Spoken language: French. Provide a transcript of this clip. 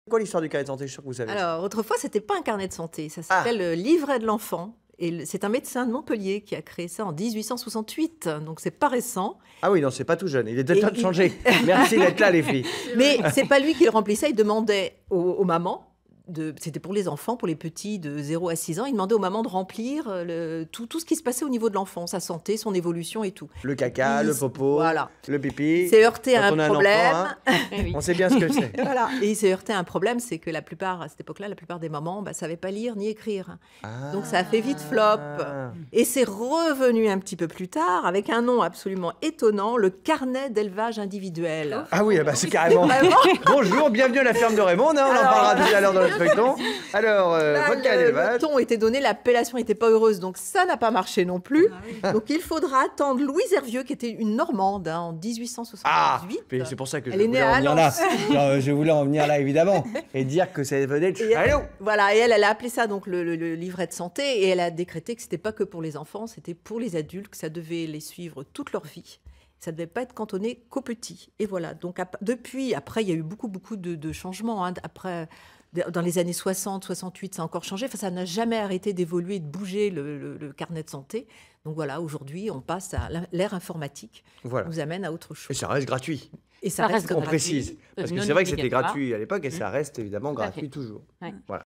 Quoi l'histoire du carnet de santé? Je suis sûr que vous savez. Alors, autrefois, c'était pas un carnet de santé. Ça s'appelle le livret de l'enfant. Et c'est un médecin de Montpellier qui a créé ça en 1868. Donc, c'est pas récent. Ah oui, non, c'est pas tout jeune. Il est peut-être temps de changer. Merci d'être là, les filles. Mais c'est pas lui qui le remplissait. Il demandait aux mamans. C'était pour les enfants, pour les petits de 0 à 6 ans. Il demandait aux mamans de remplir tout ce qui se passait au niveau de l'enfant, sa santé, son évolution et tout. Le caca, le popo, voilà. le pipi. Il s'est heurté à un problème. Enfant, hein, on sait bien ce que c'est. Voilà. Et il s'est heurté à un problème, c'est que à cette époque-là, la plupart des mamans ne savaient pas lire ni écrire. Donc ça a fait vite flop. Et c'est revenu un petit peu plus tard avec un nom absolument étonnant, le carnet d'élevage individuel. Ah oui, bah c'est carrément. Bonjour, bienvenue à la ferme de Raymond. On en parlera tout à l'heure dans le feuilleton. Alors, votre carnet d'élevage. Le ton était donné, l'appellation n'était pas heureuse, donc ça n'a pas marché non plus. Donc il faudra attendre Louise Hervieux, qui était une Normande en 1878. C'est pour ça que elle est née à Lens. Je voulais en venir là, évidemment, et dire que ça venait de Allô. Voilà, et elle a appelé ça donc le livret de santé, et elle a décrété que c'était pas que pour les enfants, c'était pour les adultes, que ça devait les suivre toute leur vie. Ça ne devait pas être cantonné qu'aux petits. Et voilà, donc depuis, après, il y a eu beaucoup de changements. Hein. Après, dans les années 60, 68, ça a encore changé. Enfin, ça n'a jamais arrêté d'évoluer, de bouger le carnet de santé. Donc voilà, aujourd'hui, on passe à l'ère informatique. Voilà. Qui nous amène à autre chose. Et ça reste gratuit. Et ça reste gratuit. On précise. Parce que c'est vrai que c'était gratuit à l'époque et ça reste évidemment gratuit toujours. Ouais. Voilà.